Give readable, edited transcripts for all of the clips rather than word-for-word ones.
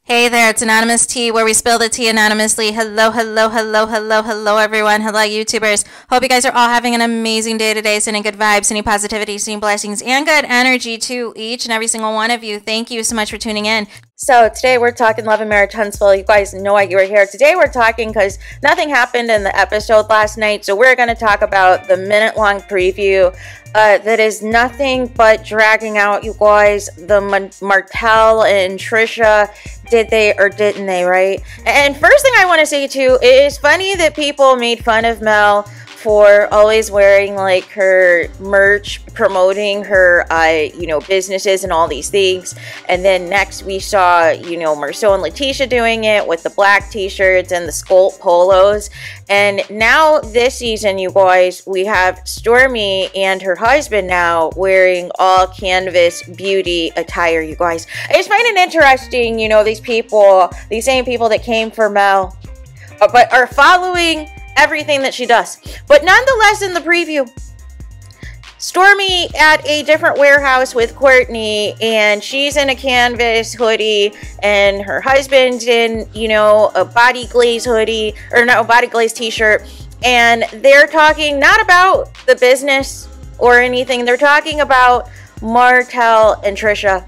Hey there, it's Anonymous Tea, where we spill the tea anonymously. Hello, hello, hello, hello, hello, everyone. Hello, YouTubers. Hope you guys are all having an amazing day today, sending good vibes, sending positivity, sending blessings, and good energy to each and every single one of you. Thank you so much for tuning in. So today we're talking Love and Marriage Huntsville. You guys know why you were here. Today we're talking because nothing happened in the episode last night, so we're going to talk about the minute-long preview that is nothing but dragging out, you guys. The Martell and Tricia, did they or didn't they, right? And first thing I want to say too, it is funny that people made fun of Mel for always wearing like her merch, promoting her businesses and all these things. And then next we saw Marceau and Letitia doing it with the black t-shirts and the sculpt polos. And now this season, you guys, we have Stormi and her husband now wearing all canvas beauty attire, you guys. I just find it interesting, these same people that came for Mel but are following everything that she does. But nonetheless, in the preview, Stormi at a different warehouse with Courtney, and she's in a canvas hoodie, and her husband's in, a body glaze hoodie, or not a body glaze t-shirt, and they're talking not about the business or anything. They're talking about Martell and Tricia,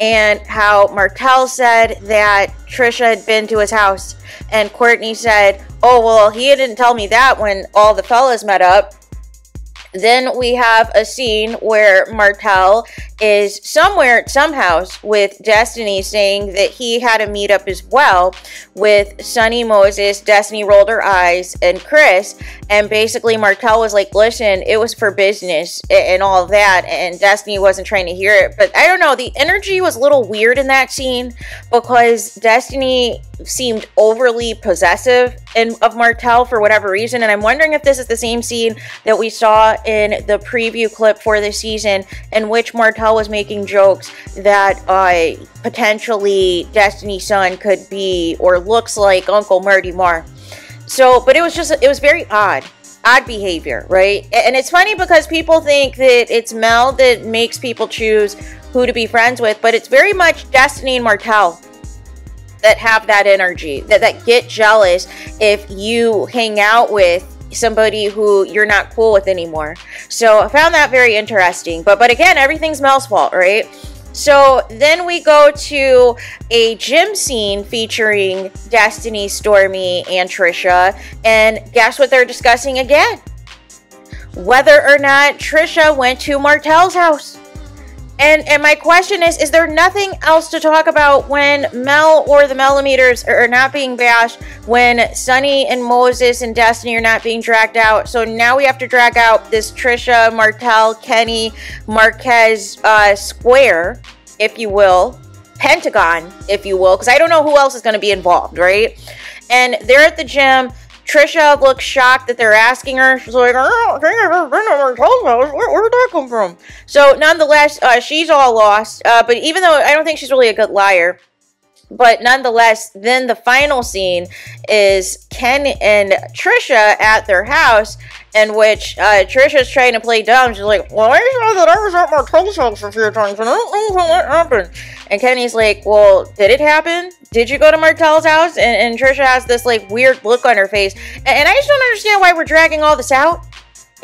and how Martell said that Tricia had been to his house, and Courtney said, oh, well, he didn't tell me that when all the fellas met up. Then we have a scene where Martell is somewhere at some house with Destiny, saying that he had a meetup as well with Sonny, Moses, Destiny rolled her eyes, and Chris. And basically Martell was like, listen, it was for business and all of that. And Destiny wasn't trying to hear it. But I don't know, the energy was a little weird in that scene because Destiny seemed overly possessive of Martell for whatever reason. And I'm wondering if this is the same scene that we saw in the preview clip for this season, in which Martell was making jokes that potentially Destiny's son could be or looks like Uncle Marty Marr. So, but it was very odd behavior, right? And it's funny because people think that it's Mel that makes people choose who to be friends with, but it's very much Destiny and Martell that have that energy, that get jealous if you hang out with somebody who you're not cool with anymore. So I found that very interesting. But again, everything's Mel's fault, right? So then we go to a gym scene featuring Destiny, Stormi, and Tricia. And guess what they're discussing again? Whether or not Tricia went to Martell's house. And my question is there nothing else to talk about when Mel or the Millimeters are not being bashed, when Sonny and Moses and Destiny are not being dragged out? So now we have to drag out this Tricia, Martell, Kenny, Marquez square, if you will, pentagon, if you will, because I don't know who else is going to be involved, right? And they're at the gym. Tricia looks shocked that they're asking her. She's like, oh, where did that come from? So nonetheless, she's all lost. But even though I don't think she's really a good liar, but nonetheless, then the final scene is Ken and Tricia at their house, in which Tricia's trying to play dumb. She's like, well, I saw that I was at Martell's house a few times, and I don't know what happened. And Kenny's like, well, did it happen? Did you go to Martell's house? And Tricia has this like weird look on her face. And I just don't understand why we're dragging all this out.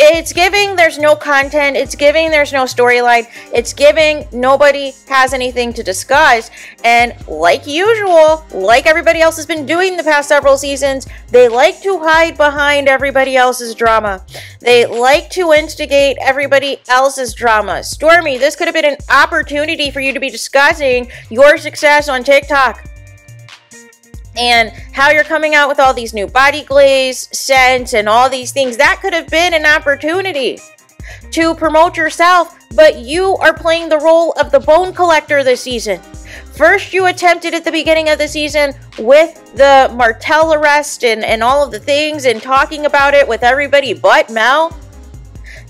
It's giving there's no content. It's giving there's no storyline. It's giving nobody has anything to discuss. And like usual, like everybody else has been doing the past several seasons, they like to hide behind everybody else's drama. They like to instigate everybody else's drama. Stormi, this could have been an opportunity for you to be discussing your success on TikTok and how you're coming out with all these new body glaze scents and all these things. That could have been an opportunity to promote yourself, but you are playing the role of the bone collector this season. First, you attempted at the beginning of the season with the Martell arrest and all of the things and talking about it with everybody but Mel.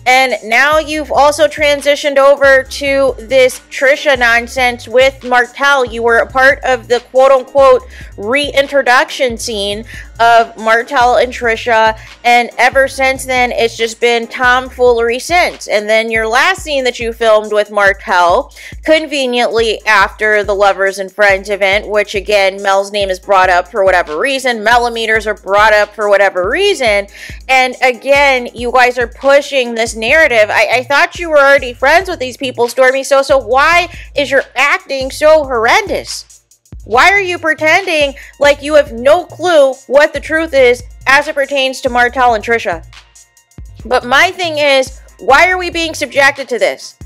And now you've also transitioned over to this Tricia nonsense with Martell. You were a part of the quote-unquote reintroduction scene of Martell and Tricia, and ever since then it's just been tomfoolery since. And then your last scene that you filmed with Martell, conveniently after the Lovers and Friends event, which again, Mel's name is brought up for whatever reason, millimeters are brought up for whatever reason, and again, you guys are pushing this narrative. I thought you were already friends with these people, Stormy, so why is your acting so horrendous? Why are you pretending like you have no clue what the truth is as it pertains to Martell and Tricia? But my thing is, why are we being subjected to this?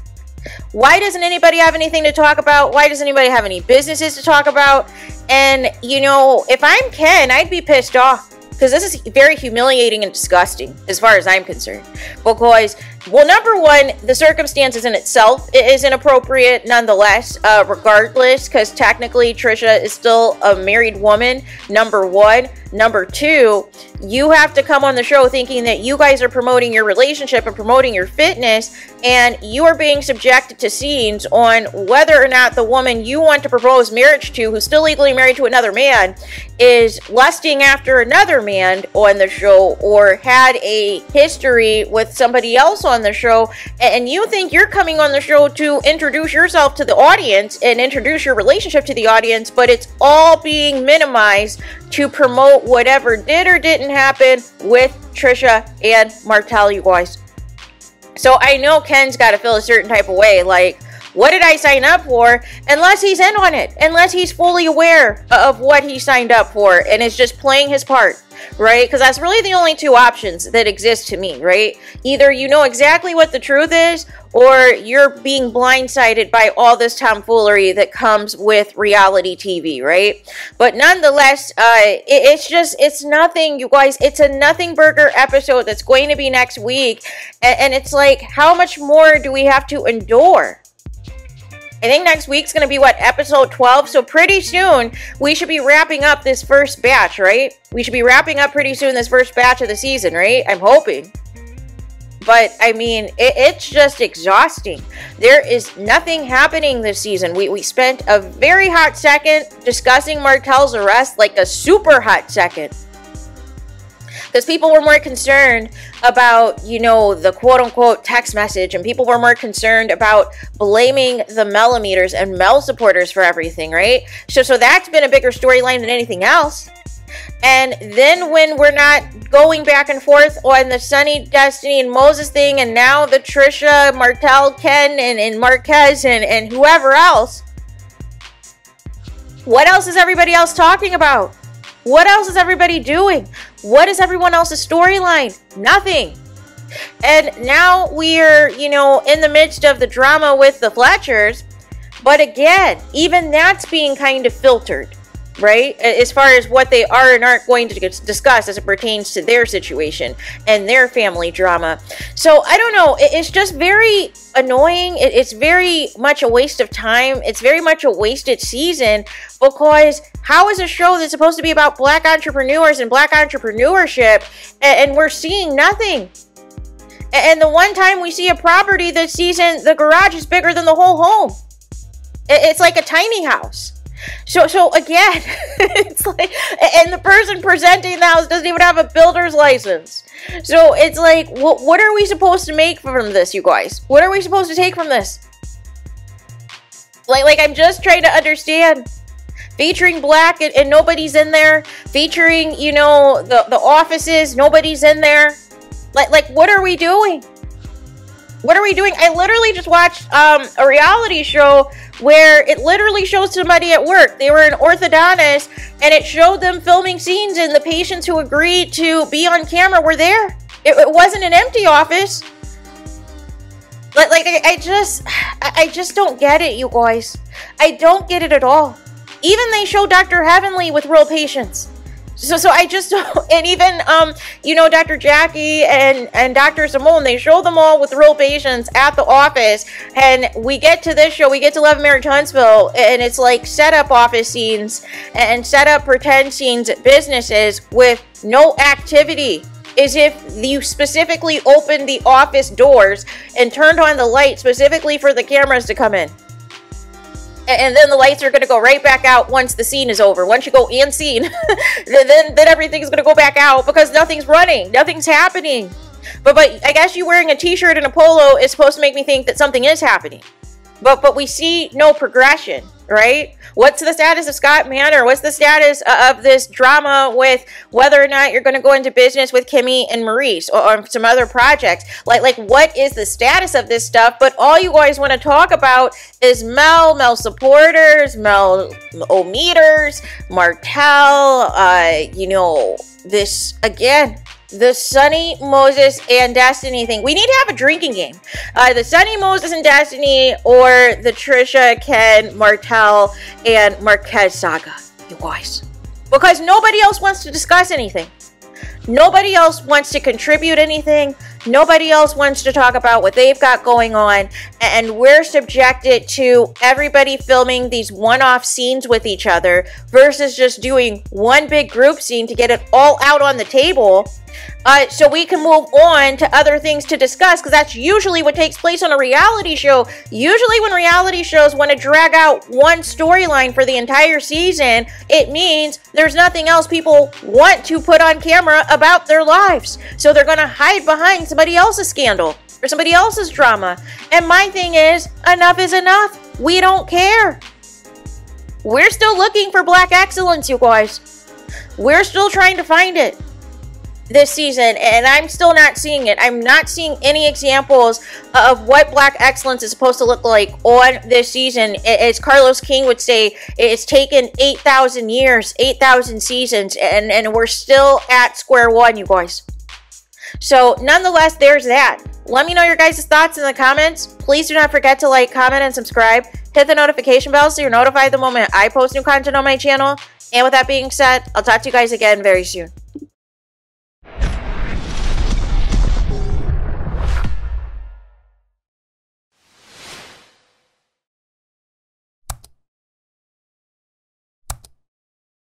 Why doesn't anybody have anything to talk about? Why doesn't anybody have any businesses to talk about? And, you know, if I'm Ken, I'd be pissed off. Because this is very humiliating and disgusting, as far as I'm concerned. Because, well, number one, the circumstances in itself is inappropriate nonetheless, regardless, because technically Tricia is still a married woman, number one. Number two, you have to come on the show thinking that you guys are promoting your relationship and promoting your fitness, and you are being subjected to scenes on whether or not the woman you want to propose marriage to, who's still legally married to another man, is lusting after another man on the show or had a history with somebody else on the show, and you think you're coming on the show to introduce yourself to the audience and introduce your relationship to the audience, but it's all being minimized to promote whatever did or didn't happen with Tricia and Martell, you guys. So I know Ken's got to feel a certain type of way, like, what did I sign up for? Unless he's in on it, unless he's fully aware of what he signed up for and is just playing his part, right? Because that's really the only two options that exist to me, right? Either you know exactly what the truth is, or you're being blindsided by all this tomfoolery that comes with reality TV, right? But nonetheless, it's nothing, you guys. It's a nothing burger episode that's going to be next week. And it's like, how much more do we have to endure? I think next week's going to be, what, episode 12? So pretty soon, we should be wrapping up this first batch, right? We should be wrapping up pretty soon this first batch of the season, right? I'm hoping. But, I mean, it's just exhausting. There is nothing happening this season. We spent a very hot second discussing Martell's arrest, like a super hot second. Because people were more concerned about, you know, the quote-unquote text message, and people were more concerned about blaming the millimeters and Mel supporters for everything, right? So that's been a bigger storyline than anything else. And then when we're not going back and forth on the Sunny, Destiny, and Moses thing, and now the Tricia, Martell, Ken, and Marquez, and whoever else, what else is everybody else talking about? What else is everybody doing? What is everyone else's storyline? Nothing. And now we're, you know, in the midst of the drama with the Fletchers. But again, even that's being kind of filtered, right? As far as what they are and aren't going to discuss as it pertains to their situation and their family drama. So, I don't know. It's just very annoying. It's very much a waste of time. It's very much a wasted season, because how is a show that's supposed to be about black entrepreneurs and black entrepreneurship, and we're seeing nothing? And the one time we see a property this season, the garage is bigger than the whole home. It's like a tiny house. So again, it's like, and the person presenting the house doesn't even have a builder's license. So it's like, what are we supposed to make from this, you guys? What are we supposed to take from this? Like I'm just trying to understand. Featuring black and nobody's in there. Featuring, you know, the offices, nobody's in there. Like what are we doing? What are we doing? I literally just watched a reality show where it literally shows somebody at work. They were an orthodontist, and it showed them filming scenes, and the patients who agreed to be on camera were there. It wasn't an empty office. Like I just don't get it, you guys. I don't get it at all. Even they show Dr. Heavenly with real patients. So I just don't, and even, you know, Dr. Jackie and Dr. Simone, they show them all with real patients at the office, and we get to this show, we get to Love Marriage Huntsville, and it's like set up office scenes and set up pretend scenes at businesses with no activity, as if you specifically opened the office doors and turned on the light specifically for the cameras to come in. And then the lights are going to go right back out once the scene is over. Once you go end scene, then everything's going to go back out because nothing's running. Nothing's happening. But I guess you wearing a t-shirt and a polo is supposed to make me think that something is happening. But we see no progression, right? What's the status of Scott Manor? What's the status of this drama with whether or not you're going to go into business with Kimmy and Maurice or some other projects? Like what is the status of this stuff? But all you guys want to talk about is Mel supporters, Mel ometers, Martell, you know, this again. The Sunny, Moses, and Destiny thing. We need to have a drinking game. The Sunny, Moses, and Destiny, or the Tricia, Ken, Martell, and Marquez saga, you guys. Because nobody else wants to discuss anything. Nobody else wants to contribute anything. Nobody else wants to talk about what they've got going on. And we're subjected to everybody filming these one-off scenes with each other versus just doing one big group scene to get it all out on the table. So we can move on to other things to discuss, because that's usually what takes place on a reality show. Usually when reality shows want to drag out one storyline for the entire season, it means there's nothing else people want to put on camera about their lives. So they're going to hide behind somebody else's scandal or somebody else's drama. And my thing is, enough is enough. We don't care. We're still looking for black excellence, you guys. We're still trying to find it this season, and I'm still not seeing it. I'm not seeing any examples of what black excellence is supposed to look like on this season. As Carlos King would say, it's taken 8,000 years, 8,000 seasons, and we're still at square one, you guys. So nonetheless, there's that. Let me know your guys' thoughts in the comments. Please do not forget to like, comment, and subscribe. Hit the notification bell so you're notified the moment I post new content on my channel. And with that being said, I'll talk to you guys again very soon.